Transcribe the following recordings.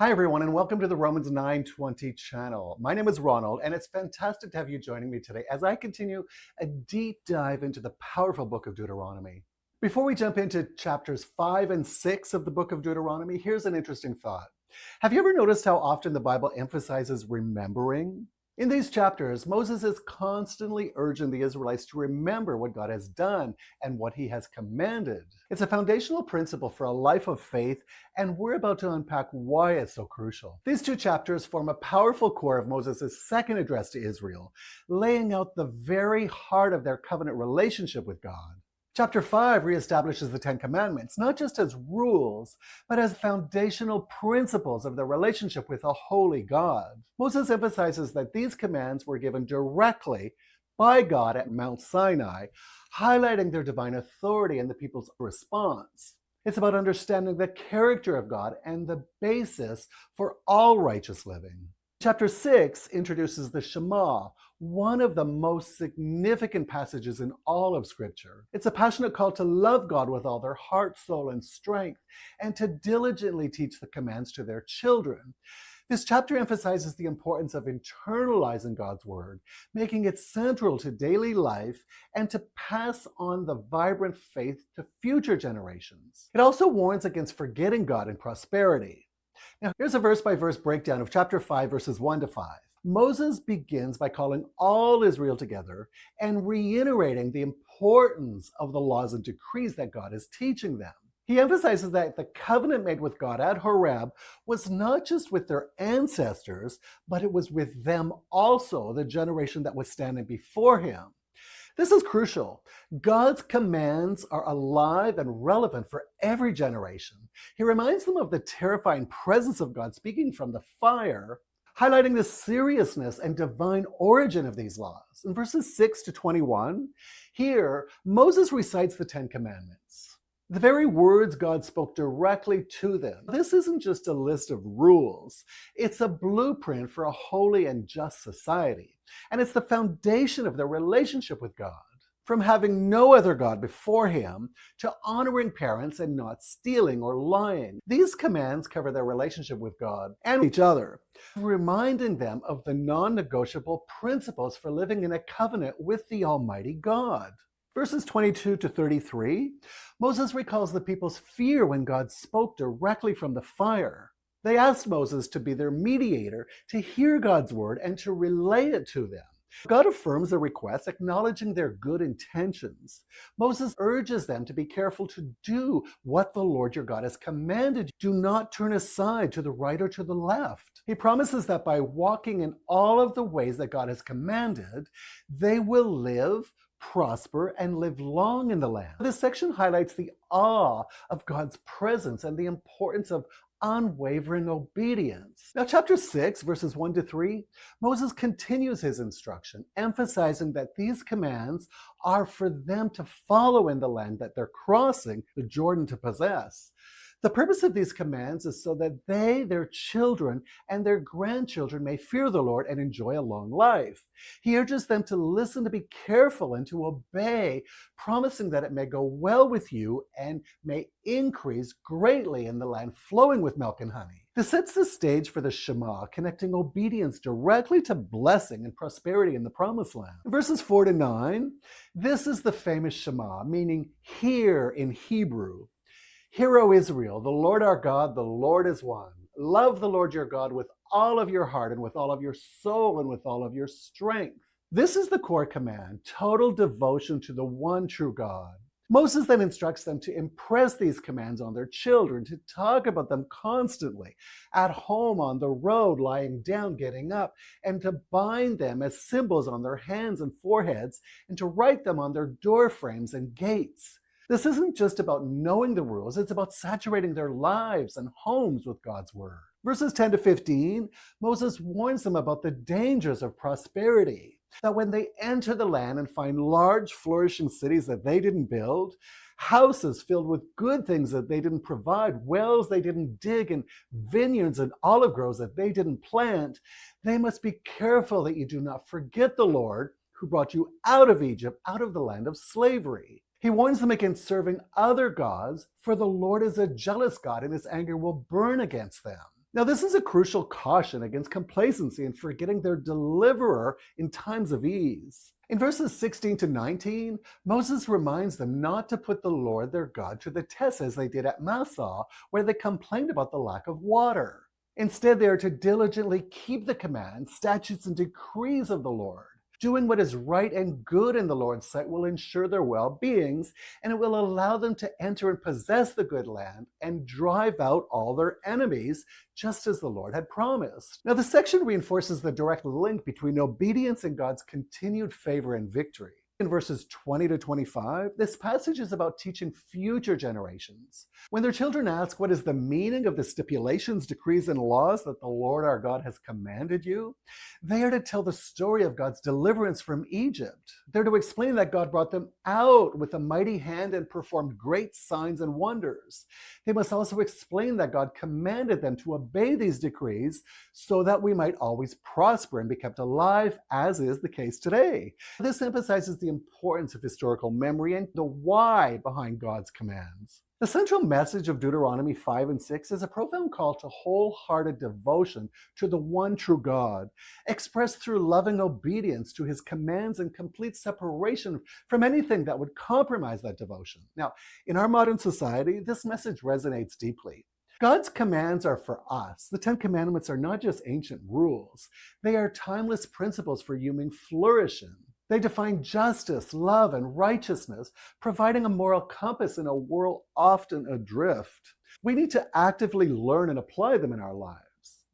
Hi, everyone, and welcome to the Romans 9:20 channel. My name is Ronald, and it's fantastic to have you joining me today as I continue a deep dive into the powerful book of Deuteronomy. Before we jump into chapters 5 and 6 of the book of Deuteronomy, here's an interesting thought. Have you ever noticed how often the Bible emphasizes remembering? In these chapters, Moses is constantly urging the Israelites to remember what God has done and what he has commanded. It's a foundational principle for a life of faith, and we're about to unpack why it's so crucial. These two chapters form a powerful core of Moses' second address to Israel, laying out the very heart of their covenant relationship with God. Chapter 5 reestablishes the Ten Commandments, not just as rules, but as foundational principles of their relationship with a holy God. Moses emphasizes that these commands were given directly by God at Mount Sinai, highlighting their divine authority and the people's response. It's about understanding the character of God and the basis for all righteous living. Chapter 6 introduces the Shema, one of the most significant passages in all of Scripture. It's a passionate call to love God with all their heart, soul, and strength, and to diligently teach the commands to their children. This chapter emphasizes the importance of internalizing God's word, making it central to daily life, and to pass on the vibrant faith to future generations. It also warns against forgetting God in prosperity. Now, here's a verse-by-verse breakdown of chapter 5, verses 1 to 5. Moses begins by calling all Israel together and reiterating the importance of the laws and decrees that God is teaching them. He emphasizes that the covenant made with God at Horeb was not just with their ancestors, but it was with them also, the generation that was standing before him. This is crucial. God's commands are alive and relevant for every generation. He reminds them of the terrifying presence of God speaking from the fire, highlighting the seriousness and divine origin of these laws. In verses 6 to 21, here, Moses recites the Ten Commandments, the very words God spoke directly to them. This isn't just a list of rules. It's a blueprint for a holy and just society. And it's the foundation of their relationship with God. From having no other God before him to honoring parents and not stealing or lying. These commands cover their relationship with God and each other, reminding them of the non-negotiable principles for living in a covenant with the Almighty God. Verses 22 to 33, Moses recalls the people's fear when God spoke directly from the fire. They asked Moses to be their mediator, to hear God's word, and to relay it to them. God affirms their request, acknowledging their good intentions. Moses urges them to be careful to do what the Lord your God has commanded. Do not turn aside to the right or to the left. He promises that by walking in all of the ways that God has commanded, they will live, prosper, and live long in the land. This section highlights the awe of God's presence and the importance of unwavering obedience. Now, chapter 6, verses 1 to 3, Moses continues his instruction, emphasizing that these commands are for them to follow in the land that they're crossing the Jordan to possess. The purpose of these commands is so that they, their children, and their grandchildren may fear the Lord and enjoy a long life. He urges them to listen, to be careful, and to obey, promising that it may go well with you and may increase greatly in the land flowing with milk and honey. This sets the stage for the Shema, connecting obedience directly to blessing and prosperity in the promised land. In verses 4 to 9, this is the famous Shema, meaning hear in Hebrew. Hear, O Israel, the Lord our God, the Lord is one. Love the Lord your God with all of your heart and with all of your soul and with all of your strength. This is the core command, total devotion to the one true God. Moses then instructs them to impress these commands on their children, to talk about them constantly, at home, on the road, lying down, getting up, and to bind them as symbols on their hands and foreheads, and to write them on their door frames and gates. This isn't just about knowing the rules, it's about saturating their lives and homes with God's word. Verses 10 to 15, Moses warns them about the dangers of prosperity. That when they enter the land and find large, flourishing cities that they didn't build, houses filled with good things that they didn't provide, wells they didn't dig, and vineyards and olive groves that they didn't plant, they must be careful that you do not forget the Lord who brought you out of Egypt, out of the land of slavery. He warns them against serving other gods, for the Lord is a jealous God and his anger will burn against them. Now, this is a crucial caution against complacency and forgetting their deliverer in times of ease. In verses 16 to 19, Moses reminds them not to put the Lord their God to the test as they did at Massah, where they complained about the lack of water. Instead, they are to diligently keep the commands, statutes, and decrees of the Lord. Doing what is right and good in the Lord's sight will ensure their well-beings, and it will allow them to enter and possess the good land and drive out all their enemies, just as the Lord had promised. Now, the section reinforces the direct link between obedience and God's continued favor and victory. In verses 20 to 25, this passage is about teaching future generations. When their children ask what is the meaning of the stipulations, decrees, and laws that the Lord our God has commanded you, they are to tell the story of God's deliverance from Egypt. They're to explain that God brought them out with a mighty hand and performed great signs and wonders. They must also explain that God commanded them to obey these decrees so that we might always prosper and be kept alive, as is the case today. This emphasizes the importance of historical memory and the why behind God's commands. The central message of Deuteronomy 5 and 6 is a profound call to wholehearted devotion to the one true God, expressed through loving obedience to his commands and complete separation from anything that would compromise that devotion. Now, in our modern society, this message resonates deeply. God's commands are for us. The Ten Commandments are not just ancient rules. They are timeless principles for human flourishing. They define justice, love, and righteousness, providing a moral compass in a world often adrift. We need to actively learn and apply them in our lives.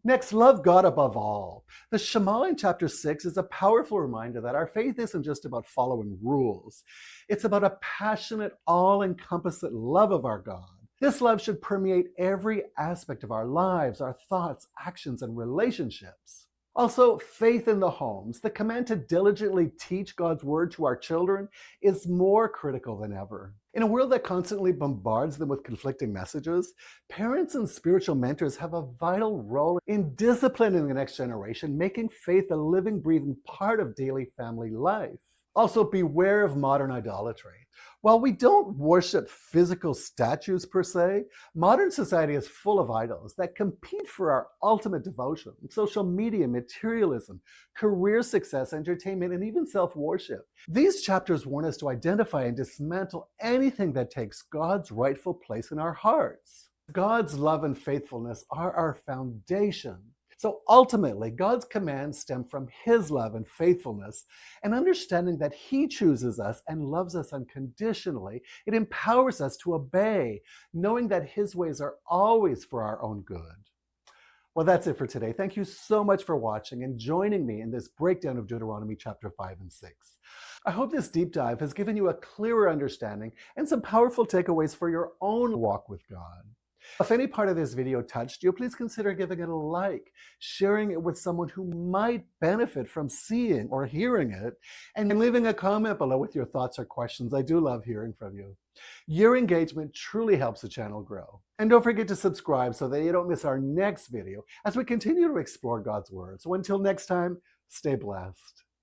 Next, love God above all. The Shema in chapter 6 is a powerful reminder that our faith isn't just about following rules. It's about a passionate, all-encompassing love of our God. This love should permeate every aspect of our lives, our thoughts, actions, and relationships. Also, faith in the homes. The command to diligently teach God's word to our children is more critical than ever. In a world that constantly bombards them with conflicting messages, parents and spiritual mentors have a vital role in disciplining the next generation, making faith a living, breathing part of daily family life. Also, beware of modern idolatry. While we don't worship physical statues per se, modern society is full of idols that compete for our ultimate devotion. Social media, materialism, career success, entertainment, and even self-worship. These chapters warn us to identify and dismantle anything that takes God's rightful place in our hearts. God's love and faithfulness are our foundation. So ultimately, God's commands stem from his love and faithfulness, and understanding that he chooses us and loves us unconditionally, it empowers us to obey, knowing that his ways are always for our own good. Well, that's it for today. Thank you so much for watching and joining me in this breakdown of Deuteronomy chapter 5 and 6. I hope this deep dive has given you a clearer understanding and some powerful takeaways for your own walk with God. If any part of this video touched you, please consider giving it a like, sharing it with someone who might benefit from seeing or hearing it, and leaving a comment below with your thoughts or questions. I do love hearing from you. Your engagement truly helps the channel grow. And don't forget to subscribe so that you don't miss our next video as we continue to explore God's Word. So until next time, stay blessed.